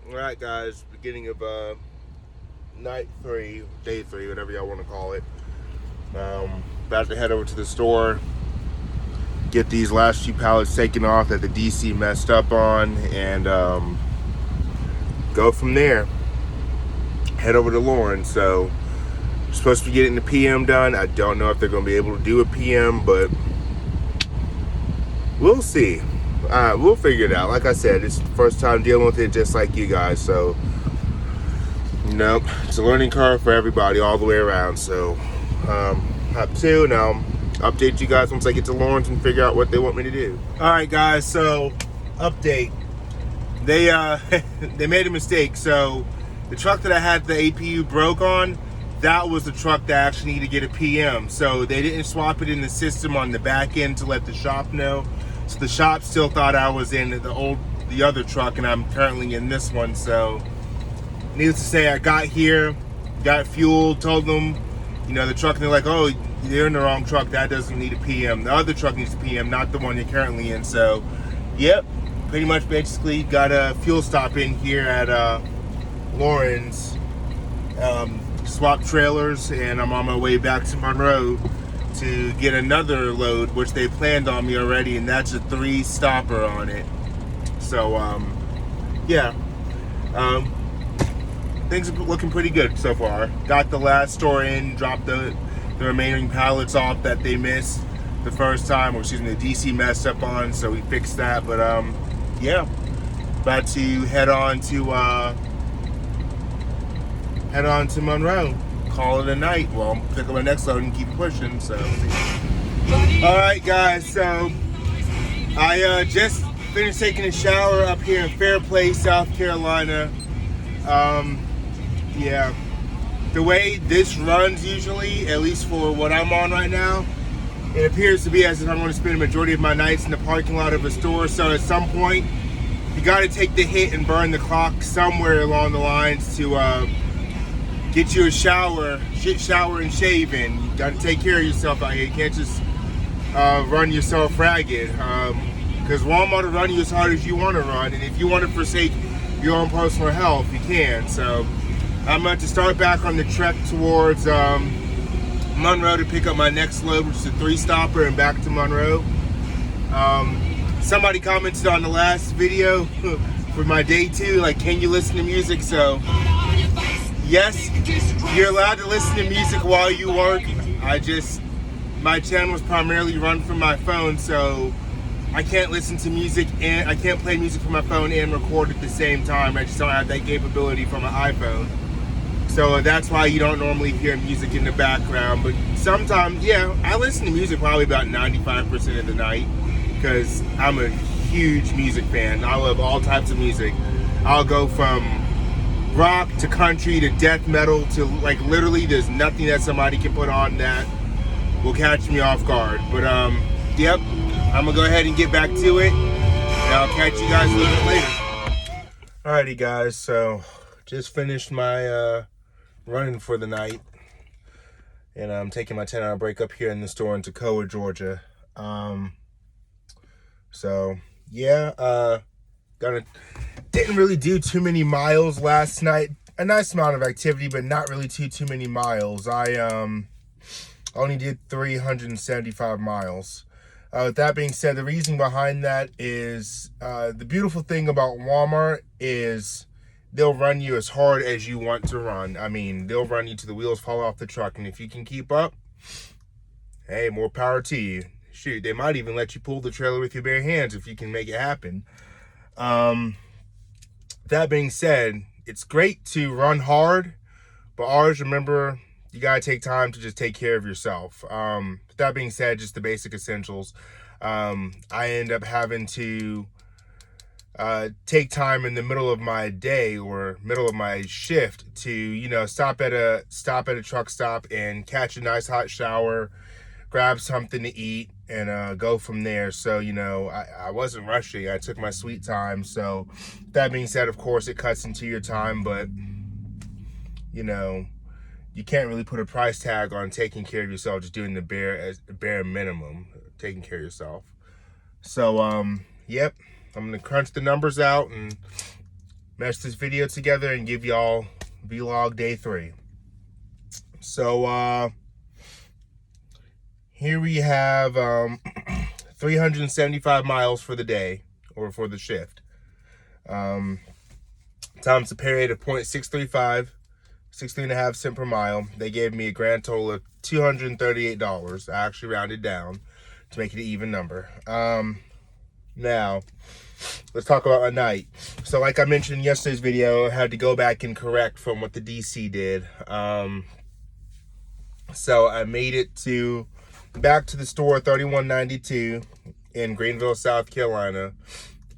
All right, guys. Beginning of night 3, day 3, whatever y'all want to call it. About to head over to the store, get these last few pallets taken off that the DC messed up on, and go from there. Head over to Lawrence. So, supposed to be getting the PM done. I don't know if they're going to be able to do a PM, but we'll see. We'll figure it out. Like I said, it's the first time dealing with it, just like you guys. So, it's a learning curve for everybody all the way around. So, hop to, and I'll update you guys once I get to Lawrence and figure out what they want me to do. All right, guys. So, update. They they made a mistake. So, the truck that I had the APU broke on, that was the truck that actually needed to get a PM. So they didn't swap it in the system on the back end to let the shop know. So the shop still thought I was in the other truck, and I'm currently in this one. So needless to say, I got here, got fuel, told them, the truck, and they're like, oh, you're in the wrong truck. That doesn't need a PM. The other truck needs a PM, not the one you're currently in. So, yep, pretty much basically got a fuel stop in here at Lawrence. Swap trailers, and I'm on my way back to Monroe to get another load, which they planned on me already, and that's a 3-stopper on it. So yeah, things are looking pretty good so far. Got the last store in, dropped the remaining pallets off that they missed the first time, or excuse me, the DC messed up on, so we fixed that. But yeah, about to head on to Monroe, call it a night. Well, I'm pick up my next load and keep pushing. So, all right, guys. So, I just finished taking a shower up here in Fairplay, South Carolina. Yeah, the way this runs usually, at least for what I'm on right now, it appears to be as if I'm going to spend the majority of my nights in the parking lot of a store. So, at some point, you got to take the hit and burn the clock somewhere along the lines to get you a shower and shave in. You gotta take care of yourself out here. You can't just run yourself ragged. Because Walmart will run you as hard as you want to run, and if you want to forsake your own personal health, you can. So I'm about to start back on the trek towards Monroe to pick up my next load, which is a 3-stopper, and back to Monroe. Somebody commented on the last video for my day 2, like, can you listen to music? So yes, you're allowed to listen to music while you work. My channel is primarily run from my phone, so I can't listen to music and I can't play music from my phone and record at the same time. I just don't have that capability from an iPhone. So that's why you don't normally hear music in the background. But sometimes, yeah, I listen to music probably about 95% of the night because I'm a huge music fan. I love all types of music. I'll go from rock to country to death metal to, like, literally there's nothing that somebody can put on that will catch me off guard. But yep, I'm gonna go ahead and get back to it, and I'll catch you guys a little bit later. Alrighty, guys, so just finished my running for the night, and I'm taking my 10-hour break up here in the store in Toccoa, Georgia. So yeah, didn't really do too many miles last night. A nice amount of activity, but not really too many miles. I only did 375 miles. With that being said, the reason behind that is the beautiful thing about Walmart is they'll run you as hard as you want to run. I mean, they'll run you till the wheels fall off the truck, and if you can keep up, hey, more power to you. Shoot, they might even let you pull the trailer with your bare hands if you can make it happen. That being said, it's great to run hard, but always remember, you gotta take time to just take care of yourself. That being said, just the basic essentials. I end up having to take time in the middle of my day or middle of my shift to, stop at a truck stop and catch a nice hot shower, grab something to eat, and go from there. So, I wasn't rushing. I took my sweet time. So that being said, of course, it cuts into your time, but, you can't really put a price tag on taking care of yourself, just doing the bare minimum, taking care of yourself. So, yep, I'm going to crunch the numbers out and mesh this video together and give y'all vlog day 3. So here we have 375 miles for the day, or for the shift. Times the pay rate of 0.635, 63.5 cents per mile. They gave me a grand total of $238. I actually rounded down to make it an even number. Now, let's talk about my night. So like I mentioned in yesterday's video, I had to go back and correct from what the DC did. So I made it back to the store 3192 in Greenville, South Carolina.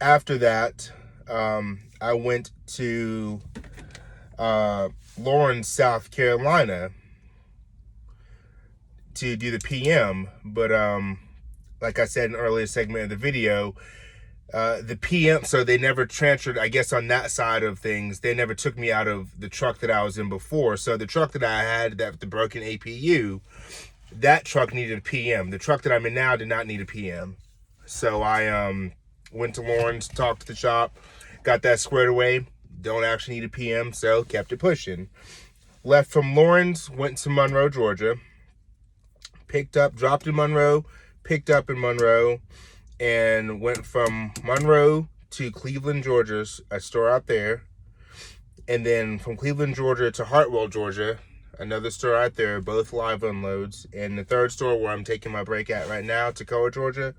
After that, I went to Lawrence, South Carolina to do the PM. But like I said in an earlier segment of the video, the PM, so they never transferred, I guess on that side of things, they never took me out of the truck that I was in before. So the truck that I had, the broken APU, that truck needed a PM. The truck that I'm in now did not need a PM. So I went to Lawrence, talked to the shop, got that squared away. Don't actually need a PM, so kept it pushing. Left from Lawrence, went to Monroe, Georgia. Dropped in Monroe, picked up in Monroe, and went from Monroe to Cleveland, Georgia, a store out there. And then from Cleveland, Georgia to Hartwell, Georgia, another store out there, both live unloads. And the third store where I'm taking my break at right now, Toccoa, Georgia,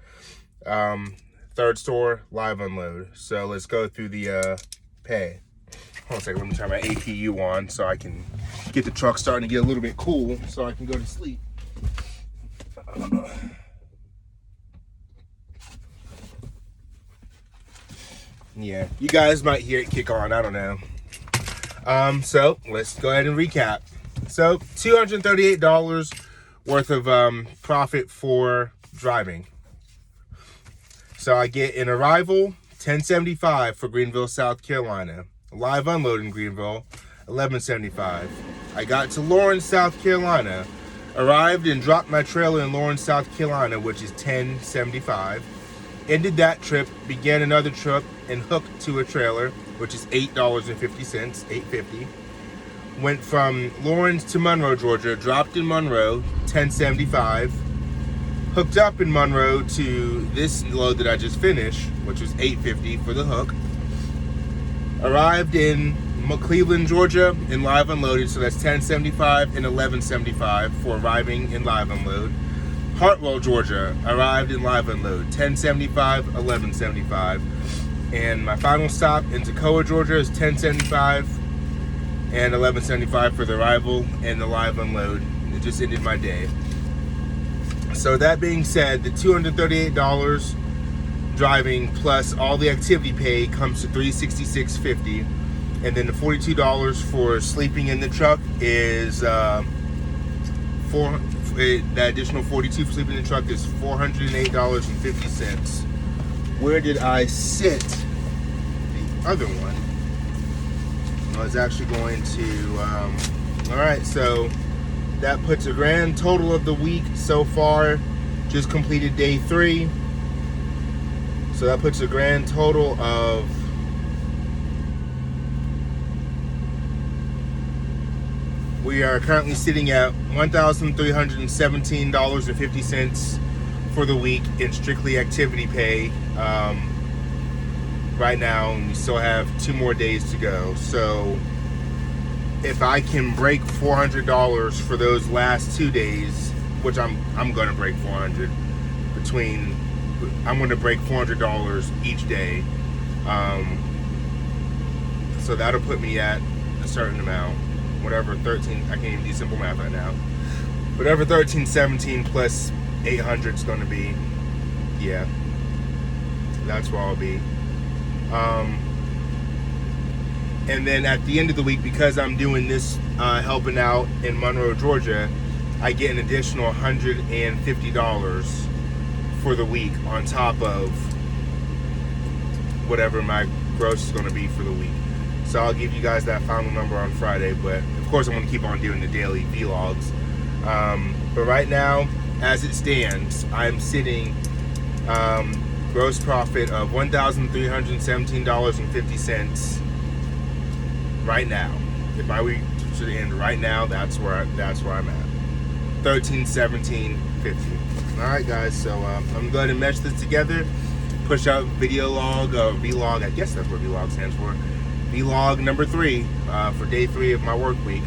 third store, live unload. So let's go through the pay. Hold on a second, let me turn my APU on so I can get the truck starting to get a little bit cool so I can go to sleep. Yeah, you guys might hear it kick on, I don't know. So let's go ahead and recap. So $238 worth of profit for driving. So I get an arrival, $10.75 for Greenville, South Carolina. A live unload in Greenville, $11.75. I got to Lawrence, South Carolina. Arrived and dropped my trailer in Lawrence, South Carolina, which is $10.75. Ended that trip, began another trip, and hooked to a trailer, which is $8.50, $8.50. Went from Lawrence to Monroe, Georgia, dropped in Monroe, $10.75. Hooked up in Monroe to this load that I just finished, which was $8.50 for the hook. Arrived in Cleveland, Georgia, and live unloaded, so that's $10.75 and $11.75 for arriving in live unload. Hartwell, Georgia, arrived in live unload, $10.75, $11.75. And my final stop in Toccoa, Georgia is $10.75 and $11.75 for the arrival and the live unload. It just ended my day. So that being said, the $238 driving plus all the activity pay comes to $366.50. And then the $42 for sleeping in the truck is that additional $42 for sleeping in the truck is $408.50. Where did I sit the other one? I was actually going to, all right, so that puts a grand total of the week so far. Just completed day 3. So that puts a grand total of we are currently sitting at $1,317.50 for the week in strictly activity pay right now, and we still have 2 more days to go. So if I can break $400 for those last 2 days, which I'm going to break $400 I'm going to break $400 each day. So that'll put me at a certain amount. Whatever 13, I can't even do simple math right now. Whatever 1317 plus 800 is going to be, yeah, that's where I'll be. And then at the end of the week, because I'm doing this helping out in Monroe, Georgia, I get an additional $150 for the week on top of whatever my gross is going to be for the week. So I'll give you guys that final number on Friday, but of course I'm going to keep on doing the daily vlogs. But right now, as it stands, I'm sitting gross profit of $1,317.50 right now. If my week should end right now, that's where I'm at. 13, 17, 15. All right, guys. So I'm gonna go ahead and mesh this together. Push out video log, vlog. I guess that's what vlog stands for. Vlog number 3 for day 3 of my work week.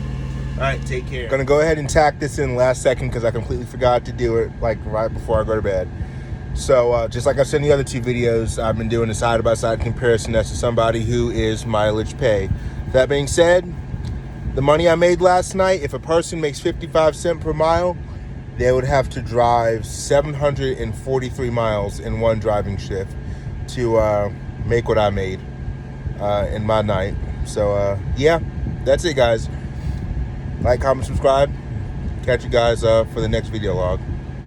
All right, take care. I'm gonna go ahead and tack this in last second because I completely forgot to do it like right before I go to bed. So just like I said in the other 2 videos, I've been doing a side-by-side comparison as to somebody who is mileage pay. That being said, the money I made last night, if a person makes 55 cents per mile, they would have to drive 743 miles in one driving shift to make what I made in my night. So yeah, that's it, guys. Like, comment, subscribe. Catch you guys for the next video log.